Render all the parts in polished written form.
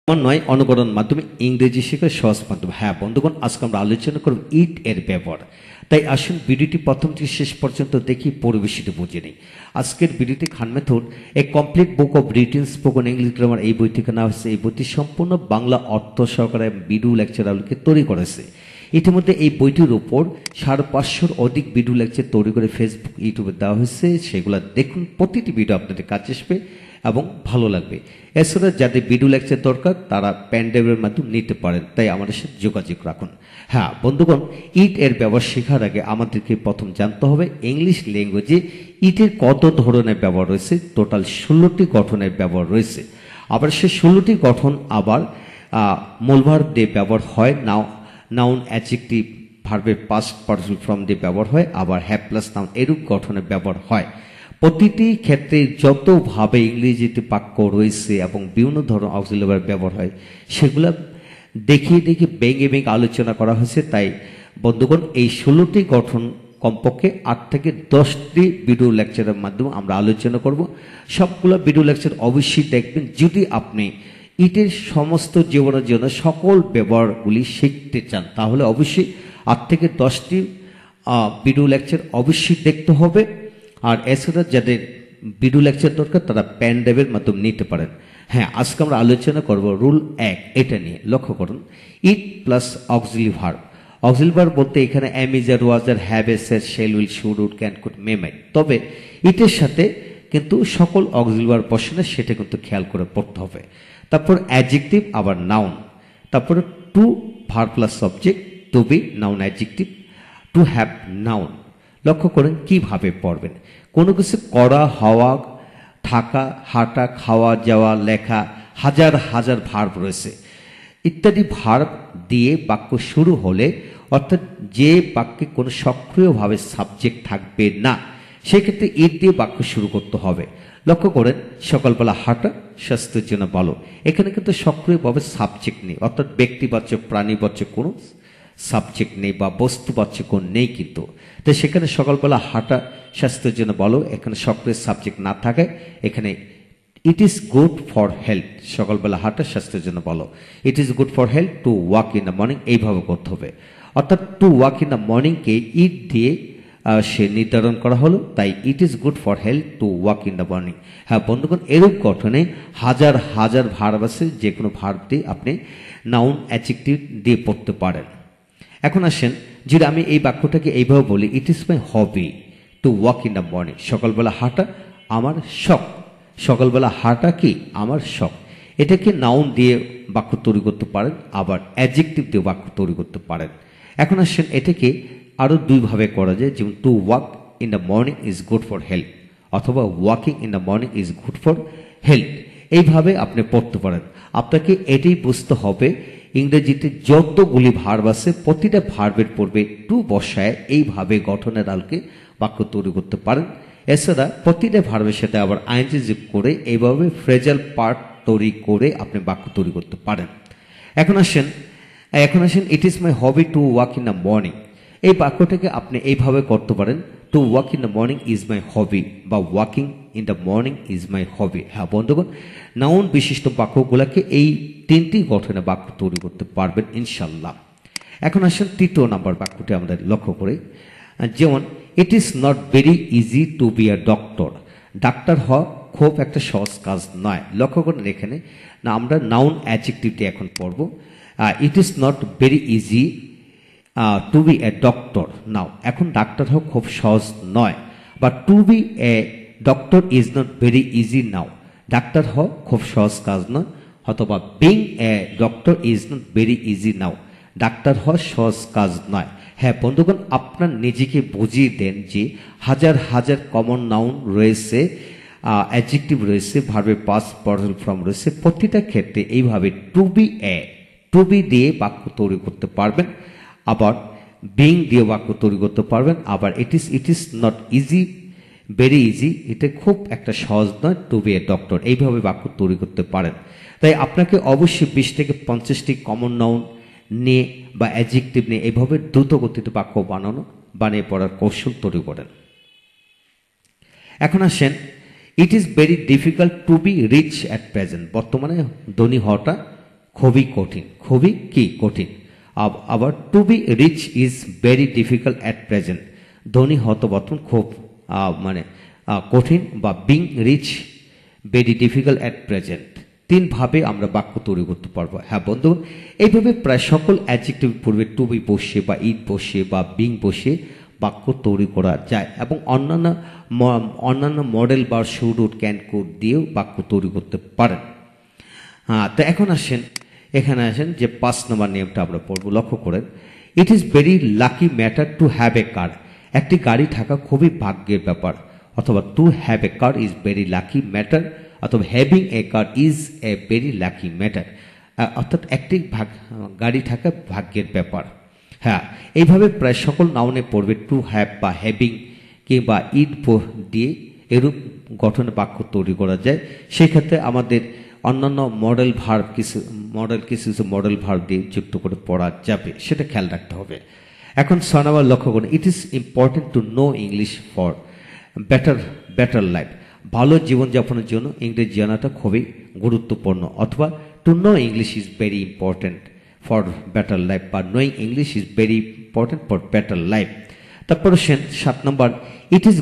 নয় অনুকরণ মাধ্যমে ইংরেজি শেখার সহজ মাধ্যম। হ্যাঁ বন্ধুগণ, আজকে আমরা আলোচনা করব ইট এর ব্যবহার। তাই আসুন ভিডিওটি প্রথম থেকে শেষ পর্যন্ত দেখি, পরিবেশিত বুঝে নেই। আজকের ভিডিওটি Khan method a complete book of written spoken English grammar এই বই থেকে নেওয়া হয়েছে। এই বইটি সম্পূর্ণ বাংলা অর্থ সহকারে ভিডিও লেকচার আলোকে তৈরি করেছে। ইতিমধ্যে এই বইটির উপর 550-র অধিক ভিডিও লেকচার তৈরি করে ফেসবুক ইউটিউবে দেওয়া হয়েছে। সেগুলো দেখুন, প্রতিটি ভিডিও আপনাদের কাছে আসবে এবং ভালো লাগবে। এছাড়া যাদের ভিডিও লেকচার দরকার তারা প্যান্ডেলের মাধ্যমে নিতে পারেন, তাই আমাদের সাথে যোগাযোগ রাখুন। হ্যাঁ বন্ধুগণ, ইট এর ব্যবহার শেখার আগে আমাদেরকে প্রথম জানতে হবে ইংলিশ ল্যাঙ্গুয়েজে ইটের কত ধরনের ব্যবহার রয়েছে। টোটাল 16টি গঠনের ব্যবহার রয়েছে। আবার সেই 16টি গঠন আবার মূল ভার্ব দিয়ে ব্যবহার হয়, নাউন অ্যাডজেক্টিভ ভার্বের পাস্ট পার্টিসিপল ফর্ম দিয়ে ব্যবহার হয়, আবার হ্যাভ প্লাস নাউন এরূপ গঠনের ব্যবহার হয়। প্রতিটি ক্ষেত্রে যতভাবে ইংরেজিতে বাক্য রয়েছে এবং বিভিন্ন ধরনের অক্সিলারি ভার্ব ব্যবহার হয় সেগুলো দেখিয়ে ভেঙে আলোচনা করা হয়েছে। তাই বন্ধুগণ, এই 16টি গঠন কমপক্ষে 8 থেকে 10টি ভিডিও লেকচারের মাধ্যমে আমরা আলোচনা করব। সবগুলো ভিডিও লেকচার অবশ্যই দেখবেন। যদি আপনি ইটের সমস্ত জীবনের জন্য সকল ব্যবহারগুলি শিখতে চান তাহলে অবশ্যই 8 থেকে 10টি ভিডিও লেকচার অবশ্যই দেখতে হবে। আর এছাড়া যাদের ভিডিও লেকচার দরকার তারা পেন ড্রাইভের মাধ্যমে নিতে পারেন। হ্যাঁ, আজকে আমরা আলোচনা করব রুল 1 এটা নিয়ে। লক্ষ্য করুন, it plus auxiliary verb. Auxiliary verb বলতে এখানে am is are, was are, have এস এর, shall will, should would, can could, may might. তবে ইটের সাথে কিন্তু সকল অক্সিলারি ভার্ব বসে, সেটা কিন্তু খেয়াল করে পড়তে হবে। তারপর অ্যাডজেক্টিভ, আবার নাউন, তারপরে to verb plus subject, to be noun adjective, to have noun. লক্ষ্য করেন কিভাবে পড়বেন। কোনো কিছু করা, হওয়া, থাকা, হাঁটা, খাওয়া, যাওয়া, লেখা, হাজার হাজার ভার্ব রয়েছে। ইত্যাদি ভার্ব দিয়ে বাক্য শুরু হলে, অর্থাৎ যে বাক্যে কোনো সক্রিয়ভাবে সাবজেক্ট থাকবে না, সেক্ষেত্রে ইট দিয়ে বাক্য শুরু করতে হবে। লক্ষ্য করেন, সকালবেলা হাঁটা স্বাস্থ্যের জন্য ভালো। এখানে কিন্তু সক্রিয়ভাবে সাবজেক্ট নেই, অর্থাৎ ব্যক্তিবাচক প্রাণীবাচক কোনো সাবজেক্ট নেই বা বস্তুবাচক নেই কিন্তু। তো সেখানে সকালবেলা হাঁটা স্বাস্থ্যের জন্য ভালো, এখানে সক্রিয় সাবজেক্ট না থাকায় এখানে ইট ইজ গুড ফর হেলথ। সকালবেলা হাঁটা স্বাস্থ্যের জন্য ভালো। ইট is good for health two walk in the morning, এইভাবে করতে হবে। অর্থাৎ টু ওয়াক ইন দ্য মর্নিংকে ইট দিয়ে সে নির্ধারণ করা হলো, তাই ইট is good for health two walk in the morning. হ্যাঁ বন্ধুগণ, এরূপ গঠনে হাজার হাজার ভার্ব আছে, যে কোনো ভার্ব দিয়ে আপনি নাউন অ্যাডজেক্টিভ দিয়ে পড়তে পারেন। এখন আসেন, যদি আমি এই বাক্যটাকে এইভাবে বলি, ইট is my hobby to walk in the morning. সকালবেলা হাঁটা আমার শখ। সকালবেলা হাঁটা কি আমার শখ। এটাকে নাউন দিয়ে বাক্য তৈরি করতে পারেন, আবার অ্যাডজেক্টিভ দিয়ে বাক্য তৈরি করতে পারেন। এখন আসেন, এটাকে আরও দুইভাবে করা যায়, যেমন to walk in the morning is good for health, অথবা walking in the morning is good for health. এইভাবে আপনি পড়তে পারেন। আপনাকে এটাই বুঝতে হবে, ইংরেজিতে যতগুলি ভার্ব আছে প্রতিটা ভার্বের পূর্বে টু বসায় এইভাবে গঠনের আলোকে বাক্য তৈরি করতে পারেন। এছাড়া প্রতিটা ভার্বের সাথে আবার আইএনজি যোগ করে এইভাবে ফ্রেজাল পার্ট তৈরি করে আপনি বাক্য তৈরি করতে পারেন। এখন আসেন, it is my hobby to walk in the morning. এই বাক্যটাকে আপনি এইভাবে করতে পারেন, to walk in the morning is my hobby, বা walking in the morning is my hobby. হ্যাঁ বন্ধুগণ, নাউন বিশিষ্ট বাক্যগুলোকে এই 3টি গঠনে বাক্য তৈরি করতে পারবেন ইনশাল্লাহ। এখন আসেন তৃতীয় নাম্বার বাক্যটি আমরা লক্ষ্য করি, যেমন ইট is not very easy to be a doctor. Doctor হওয়া খুব একটা সহজ কাজ নয়। লক্ষ্য করেন এখানে না, আমরা নাউন অ্যাডজেক্টিভটি এখন পড়ব। It is not very easy to be a doctor. Now এখন ডাক্তার হওয়া খুব সহজ নয়, বা to be a doctor is not very easy now. ডাক্তার হওয়া খুব সহজ কাজ নয়, অথবা being a doctor is not very easy now. ডাক্তার হওয়া সহজ কাজ নয়। হ্যাঁ বন্ধুগণ, আপনার নিজেকে বুঝিয়ে দেন যে হাজার হাজার কমন নাউন রয়েছে, অ্যাডজেক্টিভ রয়েছে, ভার্বের পাস্ট পার্টিসিপল ফর্ম রয়েছে। প্রতিটা ক্ষেত্রে এইভাবে টু বি দিয়ে বাক্য তৈরি করতে পারবেন, আবার বিং দিয়ে বাক্য তৈরি করতে পারবেন, আবার ইট is not easy very easy, এটা খুব একটা সহজ নয় টু বি এ ডক্টর, এইভাবে বাক্য তৈরি করতে পারেন। তাই আপনাকে অবশ্যই 20 থেকে 50টি কমন নাউন নিয়ে বা অ্যাডজেক্টিভ নিয়ে এইভাবে দ্রুত গতিতে বাক্য বানিয়ে পড়ার কৌশল তৈরি করেন। এখন আসেন, it is very difficult to be rich at present. বর্তমানে ধনী হওয়াটা খুবই কঠিন, খুবই কি কঠিন। আবার to be rich is very difficult at present, ধনী হতে বর্তমান খুব কঠিন, বা being rich very difficult at present. তিনভাবে আমরা বাক্য তৈরি করতে পারবো। হ্যাঁ বন্ধুগণ, এইভাবে প্রায় সকল অ্যাডজেক্টিভ পূর্বে টু বি বসিয়ে বা ইট বসিয়ে বা বিং বসিয়ে বাক্য তৈরি করা যায়, এবং অন্যান্য মডেল বা শুড উড ক্যান কুড দিয়েও বাক্য তৈরি করতে পারেন। হ্যাঁ, তো এখন এখানে আসেন যে 5 নম্বর নিয়মটা আমরা পড়বো। লক্ষ্য করেন, it is very lucky matter to have a car, একটি গাড়ি থাকা খুবই ভাগ্যের ব্যাপার, অথবা to have a car is very lucky matter, অথবা having a car is a very lucky matter, অর্থাৎ একটি গাড়ি থাকা ভাগ্যের ব্যাপার। হ্যাঁ, এইভাবে প্রায় সকল নাউনে পড়বে টু হ্যাভ বা হ্যাভিং কিংবা ইট দিয়ে এরূপ গঠনে বাক্য তৈরি করা যায়। সেক্ষেত্রে আমাদের অন্যান্য মডেল ভার্ব কিছু মডেল ভার্ব দিয়ে যুক্ত করে পড়া যাবে, সেটা খেয়াল রাখতে হবে। এখন 6 নম্বর লক্ষ্য করুন, it is important to know English for better life, ভালো জীবনযাপনের জন্য ইংরেজি জানাটা খুবই গুরুত্বপূর্ণ, অথবা to know English is very important for better life, বা knowing English is very important for better life. তারপর 7 নম্বর, it is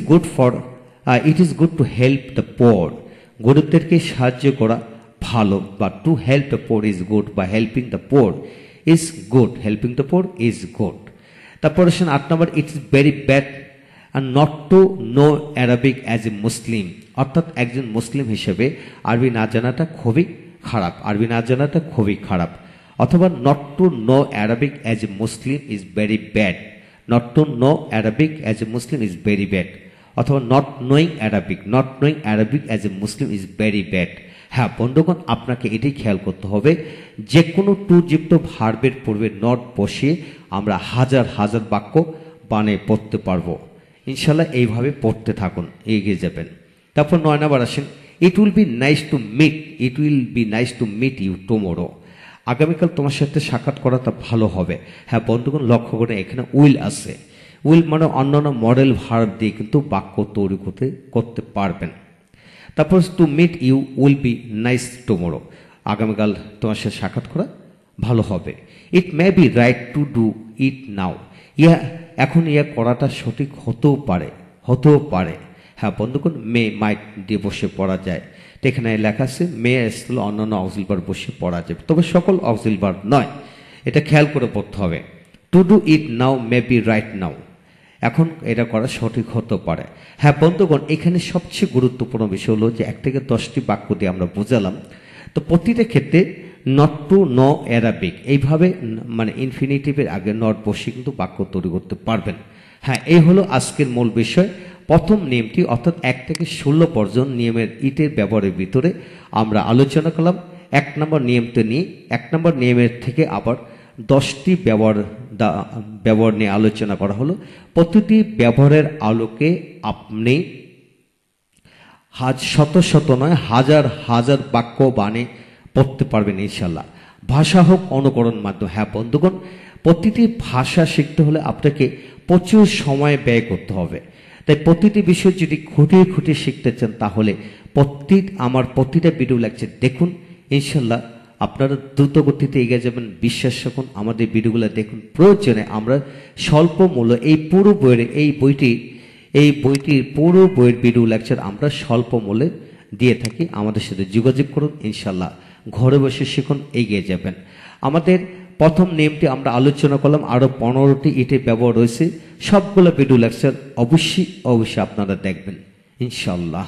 good to help the poor, গরিবদেরকে সাহায্য করা ভালো, বা to help the poor is good, বা helping the poor is good, helping the poor is good. তারপর 8 নম্বর, it is very bad not to know Arabic as a Muslim, অর্থাৎ একজন মুসলিম হিসেবে আরবি না জানাটা খুবই খারাপ, অথবা not to know Arabic as a Muslim is very bad, not to know Arabic as a Muslim is very bad, অথবা not knowing Arabic as a Muslim is very bad. হ্যাঁ বন্ধুগণ, আপনাকে এটাই খেয়াল করতে হবে, যে কোনো টু যুক্ত ভার্বের পূর্বে নট বসিয়ে আমরা হাজার হাজার বাক্য বানিয়ে পড়তে পারবো। ইনশাল্লাহ এইভাবে পড়তে থাকুন, এগিয়ে যাবেন। তারপর 9 নম্বর আসেন, it will be nice to meet you tomorrow, আগামীকাল তোমার সাথে সাক্ষাৎ করাটা ভালো হবে। হ্যাঁ বন্ধুগণ, লক্ষ্য করে এখানে উইল আছে, উইল মানে অন্যান্য মডেল ভার্ব দিয়ে কিন্তু বাক্য তৈরি করতে পারবেন। তারপর to meet you will be nice tomorrow, আগামীকাল তোমার সাথে সাক্ষাৎ করা ভালো হবে। It may be right to do it now, এখন করাটা সঠিক হতেও পারে। হ্যাঁ বন্ধুগণ, মে মাইট দিয়ে বসে পড়া যায়, তো এখানে লেখা আছে মে আসলে অন্যান্য অক্সিলারি ভার্ব বসে পড়া যাবে, তবে সকল অক্সিলারি ভার্ব নয়, এটা খেয়াল করে পড়তে হবে। Two do it now May be right now, এখন এটা করা সঠিক হতে পারে। হ্যাঁ বন্ধুগণ, এখানে সবচেয়ে গুরুত্বপূর্ণ বিষয় হলো যে 1 থেকে 10টি বাক্য দিয়ে আমরা বোঝালাম, তো প্রতিটা ক্ষেত্রে নট টু নো অ্যারাবিক এইভাবে মানে ইনফিনিটিভের আগে নট বসে কিন্তু বাক্য তৈরি করতে পারবেন। হ্যাঁ, এই হলো আজকের মূল বিষয়। প্রথম নিয়মটি অর্থাৎ 1 থেকে 16 পর্যন্ত নিয়মের ইটের ব্যবহারের ভিতরে আমরা আলোচনা করলাম। 1 নম্বর নিয়মটা নিয়ে 1 নম্বর নিয়মের থেকে আবার 10টি ব্যবহার নিয়ে আলোচনা করা হলো। প্রতিটি ব্যবহারের আলোকে আপনি শত নয় হাজার হাজার বাক্য বানিয়ে পড়তে পারবেন ইনশাল্লাহ, ভাষা হোক অনুকরণ মাধ্যম। হ্যাঁ বন্ধুগণ, প্রতিটি ভাষা শিখতে হলে আপনাকে প্রচুর সময় ব্যয় করতে হবে, তাই প্রতিটি বিষয় যদি খুঁটিয়ে শিখতে চান তাহলে আমার প্রতিটা ভিডিও লেকচার দেখুন, ইনশাল্লাহ আপনারা দ্রুত গতিতে এগিয়ে যাবেন। বিশ্বাস রাখুন, আমাদের ভিডিওগুলো দেখুন, প্রয়োজনে আমরা স্বল্প মূল্য এই বইটির পুরো বইয়ের ভিডিও লেকচার আমরা স্বল্প মূল্যে দিয়ে থাকি। আমাদের সাথে যোগাযোগ করুন, ইনশাল্লাহ ঘরে বসে শিখুন, এগিয়ে যাবেন। আমাদের প্রথম নিয়মটি আমরা আলোচনা করলাম, আরো 15টি ইটের ব্যবহার রয়েছে, সবগুলো ভিডিও লেকচার অবশ্যই আপনারা দেখবেন ইনশাল্লাহ।